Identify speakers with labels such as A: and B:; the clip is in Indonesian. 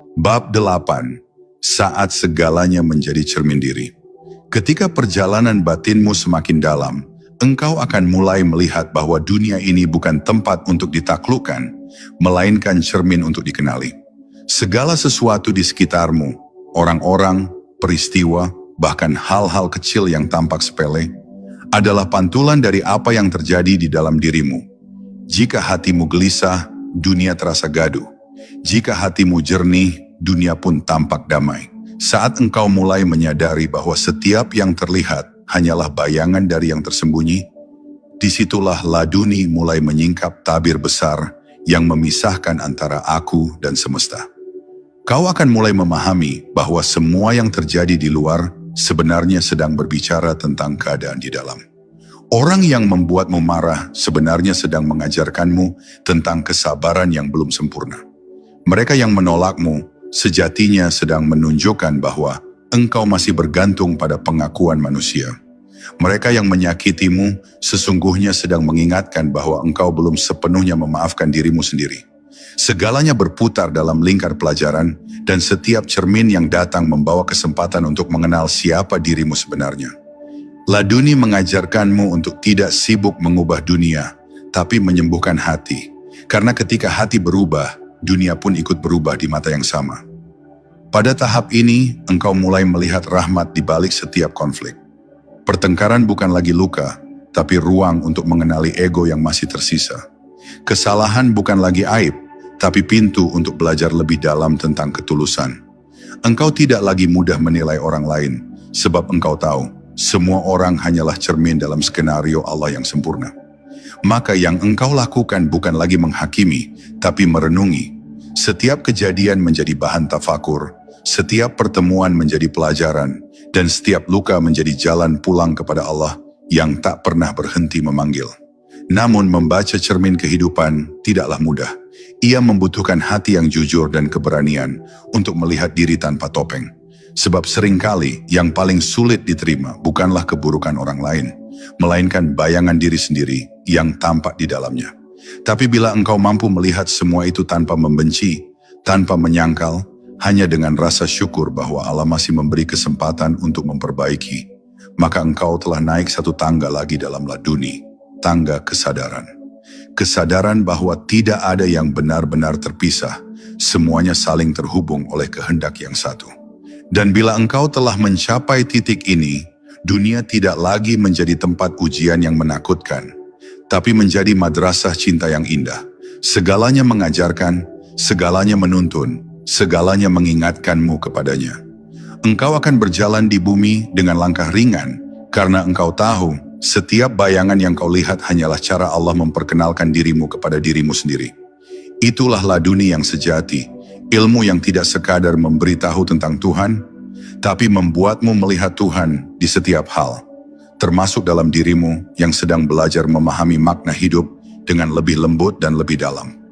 A: Bab 8. Saat segalanya menjadi cermin diri. Ketika perjalanan batinmu semakin dalam, engkau akan mulai melihat bahwa dunia ini bukan tempat untuk ditaklukkan, melainkan cermin untuk dikenali. Segala sesuatu di sekitarmu, orang-orang, peristiwa, bahkan hal-hal kecil yang tampak sepele, adalah pantulan dari apa yang terjadi di dalam dirimu. Jika hatimu gelisah, dunia terasa gaduh. Jika hatimu jernih, dunia pun tampak damai. Saat engkau mulai menyadari bahwa setiap yang terlihat hanyalah bayangan dari yang tersembunyi, disitulah laduni mulai menyingkap tabir besar yang memisahkan antara aku dan semesta. Kau akan mulai memahami bahwa semua yang terjadi di luar sebenarnya sedang berbicara tentang keadaan di dalam. Orang yang membuatmu marah sebenarnya sedang mengajarkanmu tentang kesabaran yang belum sempurna. Mereka yang menolakmu sejatinya sedang menunjukkan bahwa engkau masih bergantung pada pengakuan manusia. Mereka yang menyakitimu sesungguhnya sedang mengingatkan bahwa engkau belum sepenuhnya memaafkan dirimu sendiri. Segalanya berputar dalam lingkar pelajaran dan setiap cermin yang datang membawa kesempatan untuk mengenal siapa dirimu sebenarnya. Laduni mengajarkanmu untuk tidak sibuk mengubah dunia, tapi menyembuhkan hati. Karena ketika hati berubah, dunia pun ikut berubah di mata yang sama. Pada tahap ini, engkau mulai melihat rahmat di balik setiap konflik. Pertengkaran bukan lagi luka, tapi ruang untuk mengenali ego yang masih tersisa. Kesalahan bukan lagi aib, tapi pintu untuk belajar lebih dalam tentang ketulusan. Engkau tidak lagi mudah menilai orang lain, sebab engkau tahu, semua orang hanyalah cermin dalam skenario Allah yang sempurna. Maka yang engkau lakukan bukan lagi menghakimi, tapi merenungi. Setiap kejadian menjadi bahan tafakur, setiap pertemuan menjadi pelajaran, dan setiap luka menjadi jalan pulang kepada Allah yang tak pernah berhenti memanggil. Namun membaca cermin kehidupan tidaklah mudah. Ia membutuhkan hati yang jujur dan keberanian untuk melihat diri tanpa topeng. Sebab seringkali yang paling sulit diterima bukanlah keburukan orang lain, melainkan bayangan diri sendiri yang tampak di dalamnya. Tapi bila engkau mampu melihat semua itu tanpa membenci, tanpa menyangkal, hanya dengan rasa syukur bahwa Allah masih memberi kesempatan untuk memperbaiki, maka engkau telah naik satu tangga lagi dalam laduni, tangga kesadaran. Kesadaran bahwa tidak ada yang benar-benar terpisah, semuanya saling terhubung oleh kehendak yang satu. Dan bila engkau telah mencapai titik ini, dunia tidak lagi menjadi tempat ujian yang menakutkan, tapi menjadi madrasah cinta yang indah. Segalanya mengajarkan, segalanya menuntun, segalanya mengingatkanmu kepadanya. Engkau akan berjalan di bumi dengan langkah ringan, karena engkau tahu setiap bayangan yang kau lihat hanyalah cara Allah memperkenalkan dirimu kepada dirimu sendiri. Itulah laduni yang sejati, ilmu yang tidak sekadar memberitahu tentang Tuhan, tapi membuatmu melihat Tuhan di setiap hal, termasuk dalam dirimu yang sedang belajar memahami makna hidup dengan lebih lembut dan lebih dalam.